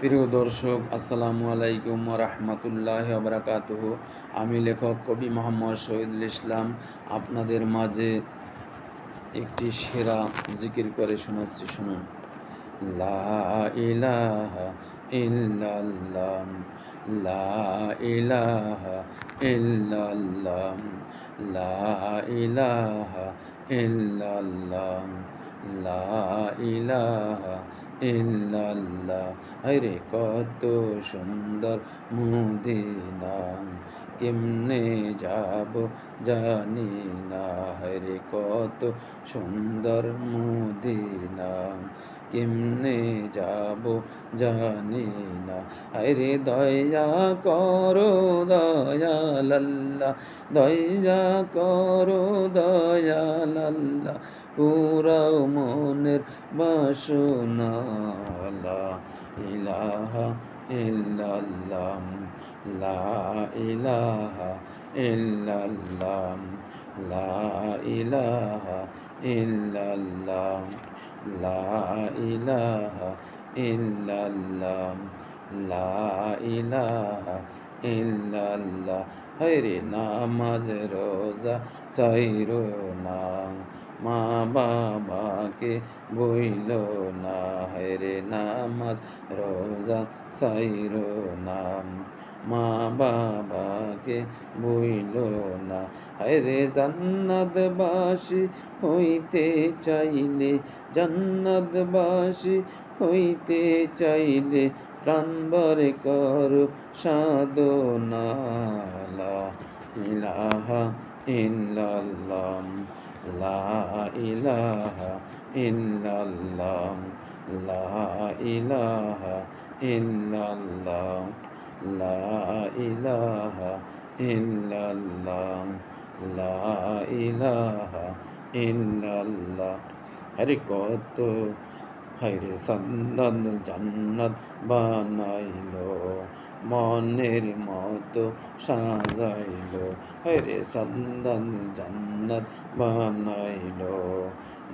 প্রিয় দর্শক, আসসালামু আলাইকুম ওয়া রাহমাতুল্লাহি ওয়া বারাকাতুহু। আমি লেখক কবি মোহাম্মদ শহীদুল ইসলাম আপনাদের মাঝে একটি সেরা জিকির করে শোনাচ্ছি, শুনুন। লা ইলাহা ইল্লাল্লাহ, লা ইলাহা ইল্লাল্লাহ, লা ইলাহা ইল্লাল্লাহ, লা ইলাহা ইল্লাল্লাহ। আরে কত সুন্দর মদিনা, কেমনে যাব জানি না। হরে কত সুন্দর মদিনা, কেমনে যাব জানি না। আরে দয়া করো দয়াল আল্লাহ, দয়া করো দয়াল আল্লাহ, পুরাও মনের বাসনা। লা ইলাহা ইল্লাল্লাহ, লা ইলাহা ইল্লাল্লাহ, লা ইলাহা ইল্লাল্লাহ, লা ইলাহা ইল্লাল্লাহ, লা ইলাহা ইল্লাল্লাহ। হরে নামাজ রোজা চাইরো না, মা বাবাকে বইল না। হরে নামাজ রোজা চাইরো না, মা বাবাকে বইল না। হরে জান্নাতবাসী হইতে চাইলে, জান্নাতবাসী হইতে চাইলে, প্রাণ ভরে করো সাধনা। লা ইলাহা ইল্লাল্লাহ, লা ইলাহা ইল্লাল্লাহ, লা ইলাহা ইল্লাল্লাহ, লা ইলাহা ইল্লাল্লাহ, লা ইলাহা ইল্লাল্লাহ। আরে কত হায়রে সান্দান জান্নাত বানাইলো, মনের মতো সাজাইলো। হায়রে সান্দান জান্নাত বানাইলো,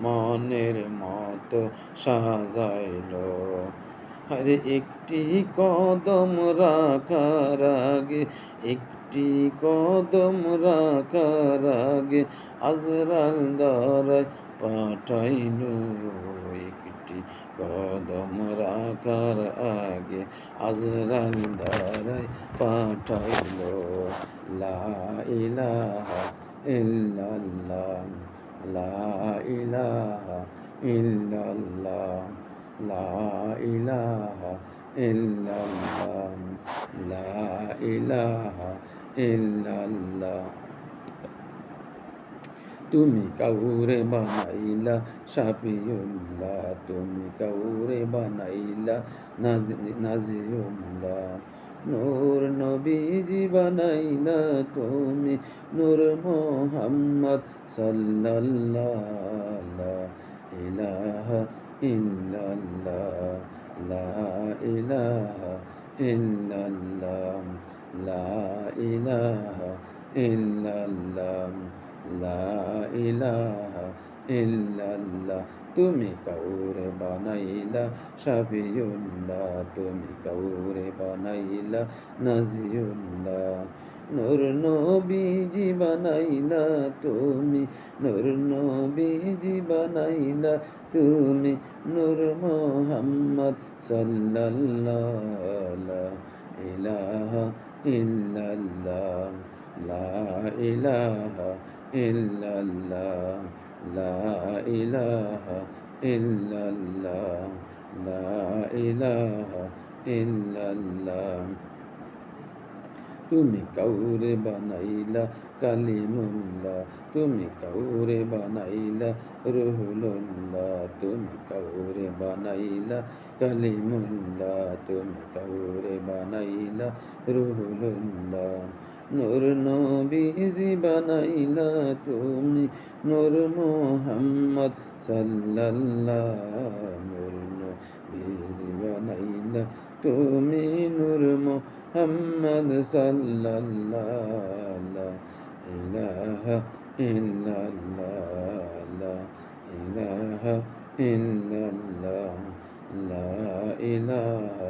মনের মতো সাজাইলো। আরে একটি কদম রাখার আগে, একটি কদম রাখার আগে, আজরাল দ্বারায় পাঠাইলো। একটি কদম রাখার আগে, আজরাল দ্বারায় পাঠাইলো। লা ইলাহা ইল্লাল্লাহ, লা ইলাহা ইল্লাল্লাহ, লা ইলাহা ইল্লাল্লাহ, লা ইলাহা ইল্লাল্লাহ। তুমি কাউরে বানাইলা শাফিউল্লাহ, তুমি কাউরে বানাইলা নাজিউল্লাহ। নূর নবীজি বানাইলা তুমি, নূর মোহাম্মদ সাল্লাল্লাহ। লা ইলাহা ইল্লাল্লাহ, লা ইলাহা ইল্লাল্লাহ, লা ইলাহা ইল্লাল্লাহ, লা ইলাহা ইল্লাল্লাহ। তুমি কাউরে বানাইলা শাফিউল্লাহ, তুমি কাউরে বানাইলা নাজিউল্লাহ। নূর নবীজি বানাইলা তুমি, নূর নবীজি বানাইলা তুমি, নূর মোহাম্মদ সাল্লাল্লাহ। লা ইলাহা ইল্লাল্লাহ, লা ইলাহা ইল্লাল্লাহ, লা ইলাহা ইল্লাল্লাহ, লা ইলাহা ইল্লাল্লাহ। তুমি কাউরে বানাইলা কালিমুল্লাহ, তুমি কাউরে বানাইলা রুহুলুল্লাহ, তুমি কাউরে বানাইলা কালিমুল্লাহ, তুমি কাউরে বানাইলা রুহুলুল্লাহ। নূর নবীজি বানাইলা তুমি, নূর মোহাম্মদ সাল্লাল্লাহ। নূর নবীজি বানাইলা তুমি, নূর মোহাম্মদ সাল্লাল্লাহ। লা ইলাহা ইল্লাল্লাহ, লা ইলাহা ইল্লাল্লাহ, লা ইলাহা